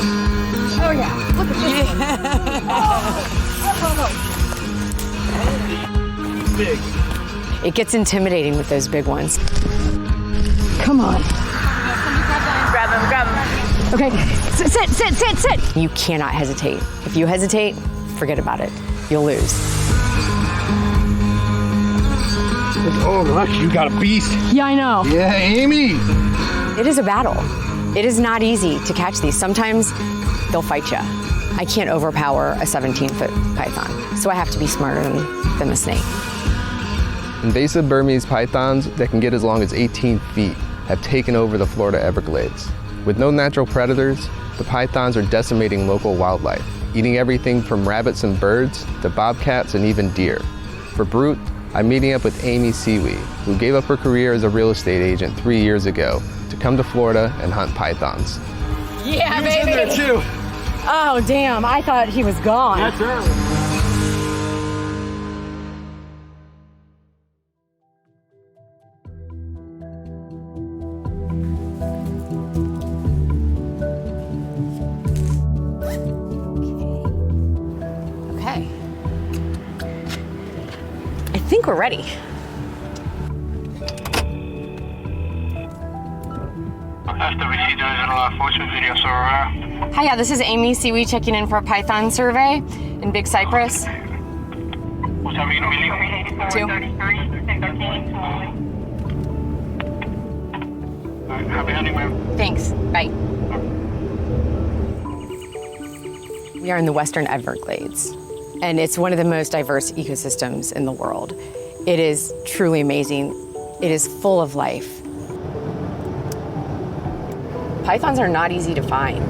Oh yeah, look at this. Big. It gets intimidating with those big ones. Come on. Grab him. Okay, sit. You cannot hesitate. If you hesitate, forget about it. You'll lose. Oh, gosh, you got a beast. Yeah, I know. Yeah, Amy. It is a battle. It is not easy to catch these. Sometimes they'll fight you. I can't overpower a 17-foot python, so I have to be smarter than the snake. Invasive Burmese pythons that can get as long as 18 feet have taken over the Florida Everglades. With no natural predators, the pythons are decimating local wildlife, eating everything from rabbits and birds to bobcats and even deer. For Brut, I'm meeting up with Amy Siewe, who gave up her career as a real estate agent 3 years ago to come to Florida and hunt pythons. Yeah, He was in there too. Oh, damn, I thought he was gone. That's early. Okay. I think we're ready. After we see those in law enforcement video, so Hi, yeah, this is Amy Siewe checking in for a python survey in Big Cypress. what time are you gonna be leaving? 2. Alright, happy hunting, ma'am. Thanks. Bye. We are in the Western Everglades, and it's one of the most diverse ecosystems in the world. It is truly amazing. It is full of life. Pythons are not easy to find,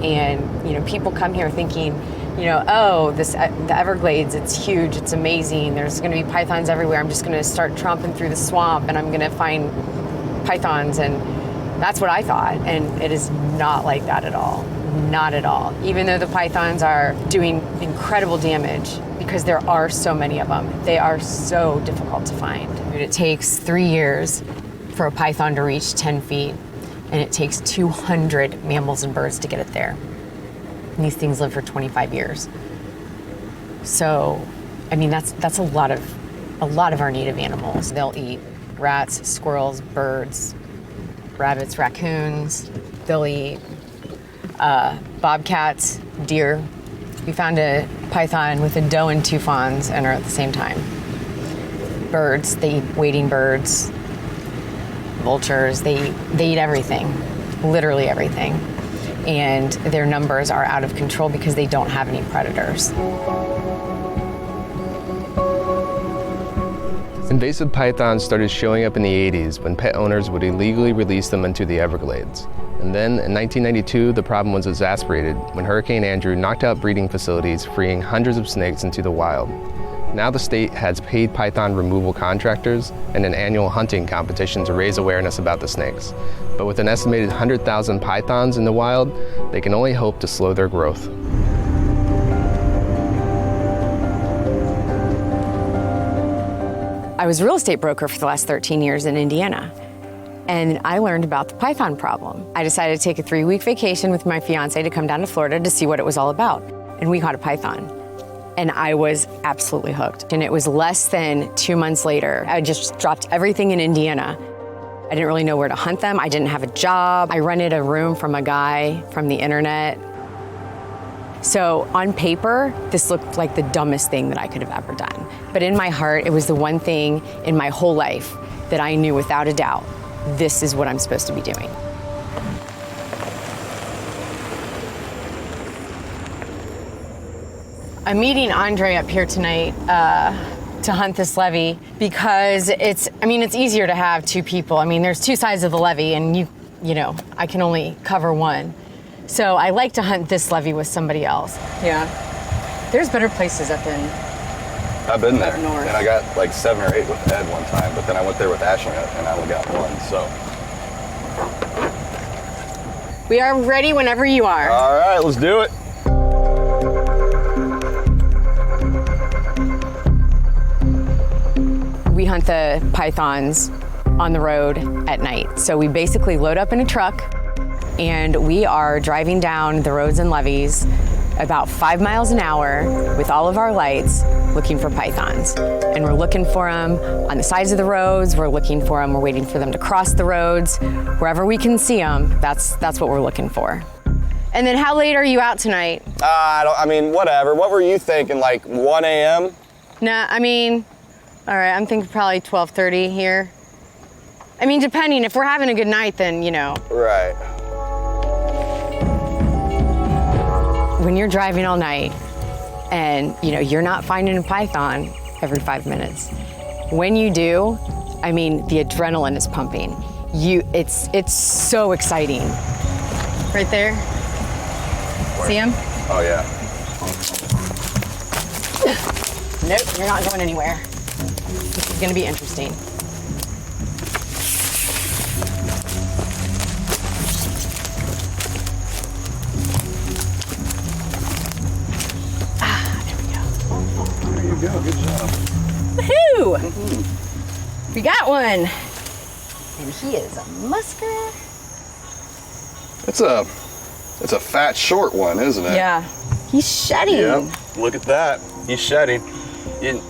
and people come here thinking, oh, the Everglades, it's huge, it's amazing. There's going to be pythons everywhere. I'm just going to start tromping through the swamp, and I'm going to find pythons, and that's what I thought. And it is not like that at all. Not at all. Even though the pythons are doing incredible damage because there are so many of them, they are so difficult to find. It takes 3 years for a python to reach 10 feet, and it takes 200 mammals and birds to get it there. And these things live for 25 years. So, I mean, that's a lot of our native animals. They'll eat rats, squirrels, birds, rabbits, raccoons. They'll eat bobcats, deer. We found a python with a doe and 2 fawns and are at the same time. Birds, they eat wading birds, vultures, they eat everything, literally everything. And their numbers are out of control because they don't have any predators. Invasive pythons started showing up in the 80s when pet owners would illegally release them into the Everglades. And then in 1992, the problem was exacerbated when Hurricane Andrew knocked out breeding facilities, freeing hundreds of snakes into the wild. Now the state has paid python removal contractors and an annual hunting competition to raise awareness about the snakes. But with an estimated 100,000 pythons in the wild, they can only hope to slow their growth. I was a real estate broker for the last 13 years in Indiana, and I learned about the python problem. I decided to take a 3-week vacation with my fiance to come down to Florida to see what it was all about, and we caught a python. And I was absolutely hooked. And it was less than 2 months later. I just dropped everything in Indiana. I didn't really know where to hunt them. I didn't have a job. I rented a room from a guy from the internet. So on paper, this looked like the dumbest thing that I could have ever done. But in my heart, it was the one thing in my whole life that I knew without a doubt, this is what I'm supposed to be doing. I'm meeting Andre up here tonight to hunt this levee because it's easier to have 2 people. I mean, there's 2 sides of the levee, and you know, I can only cover one. So I like to hunt this levee with somebody else. Yeah. There's better places up in I've been there, north. and I got like 7 or 8 with Ed one time, but then I went there with Ashley, and I only got 1, so. We are ready whenever you are. All right, let's do it. We hunt the pythons on the road at night. So we basically load up in a truck, and we are driving down the roads and levees about 5 miles an hour with all of our lights looking for pythons. And we're looking for them on the sides of the roads, we're looking for them, we're waiting for them to cross the roads. Wherever we can see them, that's what we're looking for. And then how late are you out tonight? I mean, whatever. What were you thinking, like 1 a.m.? Nah, I mean, all right, I'm thinking probably 12:30 here. I mean, depending, if we're having a good night, then, you know. Right. When you're driving all night and, you know, you're not finding a python every 5 minutes. When you do, I mean, the adrenaline is pumping. It's so exciting. Right there. See him? Oh, yeah. Nope, you're not going anywhere. This is gonna be interesting. There you go. Good job. Woohoo! We got one. And he is a musker. It's a fat, short one, isn't it? Yeah. He's shedding. Yep. Look at that. He's shedding. He's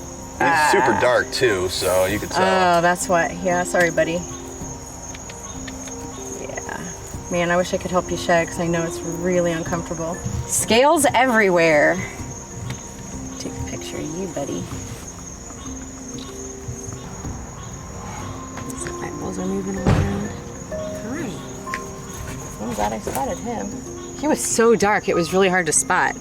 super dark too, so you could tell. Oh, that's what. Yeah, sorry, buddy. Yeah. Man, I wish I could help you shed because I know it's really uncomfortable. Scales everywhere. Take a picture of you, buddy. Some eyeballs are moving around. Hi. I'm glad I spotted him. He was so dark, it was really hard to spot.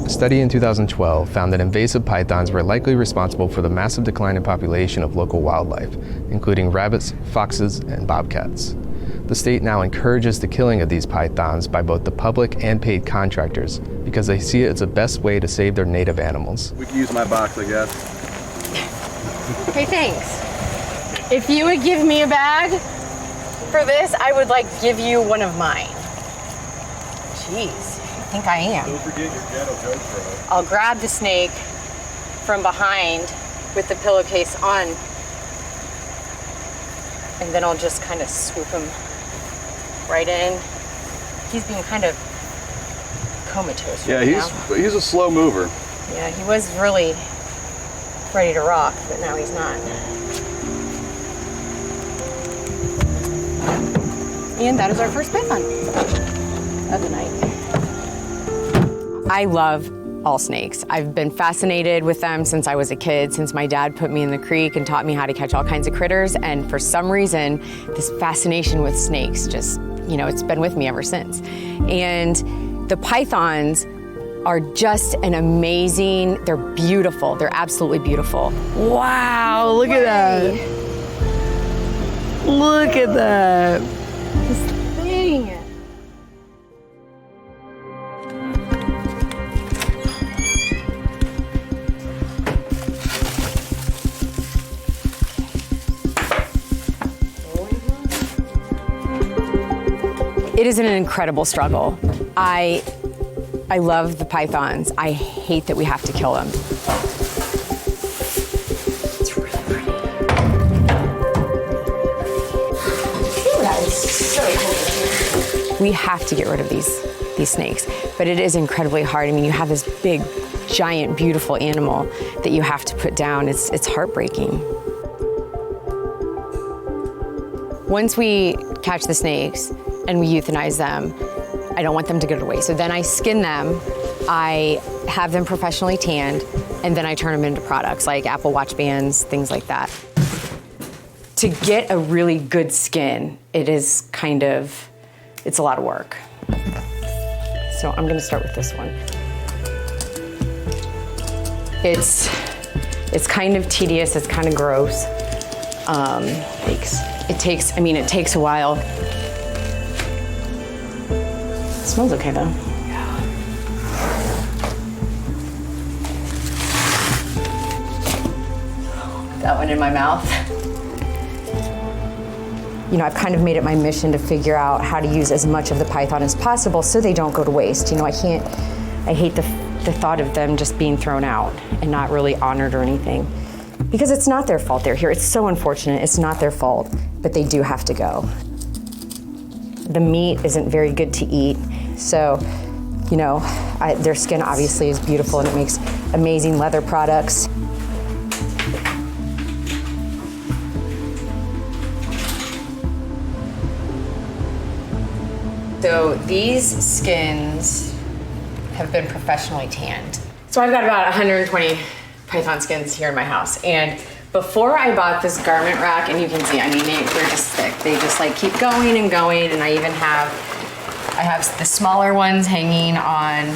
A study in 2012 found that invasive pythons were likely responsible for the massive decline in population of local wildlife, including rabbits, foxes, and bobcats. The state now encourages the killing of these pythons by both the public and paid contractors because they see it as the best way to save their native animals. We could use my box, I guess. Hey, thanks. If you would give me a bag for this, I would like give you one of mine. Jeez, I think I am. Don't forget your ghetto GoPro. I'll grab the snake from behind with the pillowcase on, and then I'll just kind of swoop him right in. He's being kind of comatose right now. He's a slow mover. Yeah, he was really ready to rock, but now he's not. And that is our first python of the night. I love all snakes. I've been fascinated with them since I was a kid, since my dad put me in the creek and taught me how to catch all kinds of critters. And for some reason, this fascination with snakes just, you know, it's been with me ever since. And the pythons are just an amazing, they're beautiful. They're absolutely beautiful. Wow, look at that. Look at that. This thing. It is an incredible struggle. I love the pythons. I hate that we have to kill them. It's really pretty. Ooh, that is so cool. We have to get rid of these snakes, but it is incredibly hard. I mean, you have this big, giant, beautiful animal that you have to put down. It's heartbreaking. Once we catch the snakes and we euthanize them, I don't want them to go to waste. So then I skin them, I have them professionally tanned, and then I turn them into products like Apple Watch bands, things like that. To get a really good skin, it's a lot of work. So I'm gonna start with this one. It's kind of tedious, it's kind of gross. It takes a while. It smells okay though. Yeah. That one in my mouth. You know, I've kind of made it my mission to figure out how to use as much of the python as possible so they don't go to waste. You know, I hate the thought of them just being thrown out and not really honored or anything. Because it's not their fault they're here. It's so unfortunate, it's not their fault, but they do have to go. the meat isn't very good to eat. So, you know, their skin obviously is beautiful and it makes amazing leather products. So these skins have been professionally tanned. So I've got about 120 python skins here in my house. And before I bought this garment rack, and you can see, I mean, they're just thick. They just like keep going and going. And I even have the smaller ones hanging on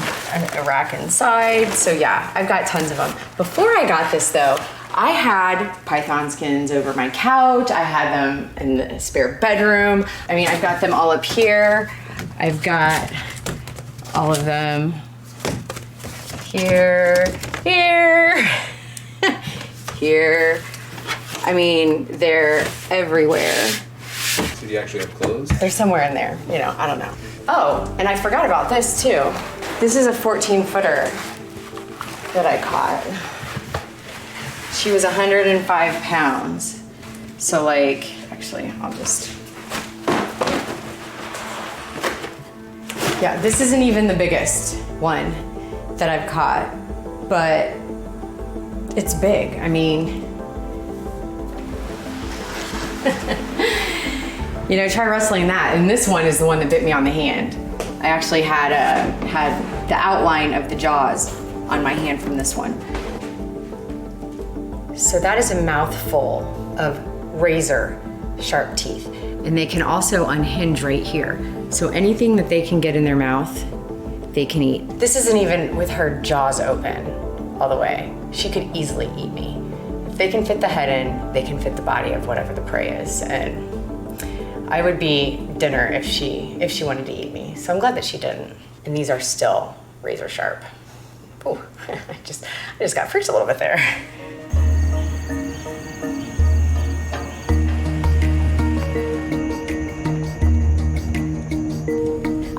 a rack inside. So yeah, I've got tons of them. Before I got this though, I had python skins over my couch. I had them in the spare bedroom. I mean, I've got them all up here. I've got all of them here, here, here. I mean, they're everywhere. So do you actually have clothes? They're somewhere in there, you know, I don't know. Oh, and I forgot about this too. This is a 14-footer that I caught. She was 105 pounds. So like, actually, I'll just, yeah, this isn't even the biggest one that I've caught, but it's big. I mean, you know, try wrestling that. And this one is the one that bit me on the hand. I actually had the outline of the jaws on my hand from this one. So that is a mouthful of razor sharp teeth. And they can also unhinge right here. So anything that they can get in their mouth, they can eat. This isn't even with her jaws open all the way. She could easily eat me. If they can fit the head in, they can fit the body of whatever the prey is. And I would be dinner if she wanted to eat me. So I'm glad that she didn't. And these are still razor sharp. Ooh, I just got freaked a little bit there.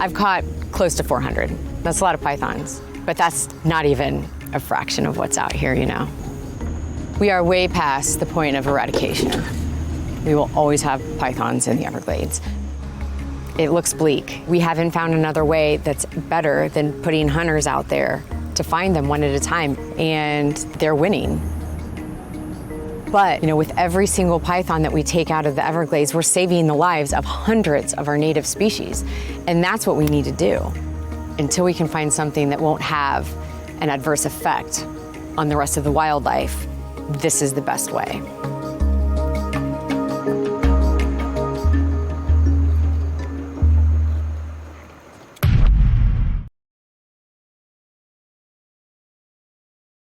I've caught close to 400. That's a lot of pythons, but that's not even a fraction of what's out here, you know. We are way past the point of eradication. We will always have pythons in the Everglades. It looks bleak. We haven't found another way that's better than putting hunters out there to find them one at a time, and they're winning. But, you know, with every single python that we take out of the Everglades, we're saving the lives of hundreds of our native species. And that's what we need to do until we can find something that won't have an adverse effect on the rest of the wildlife. This is the best way.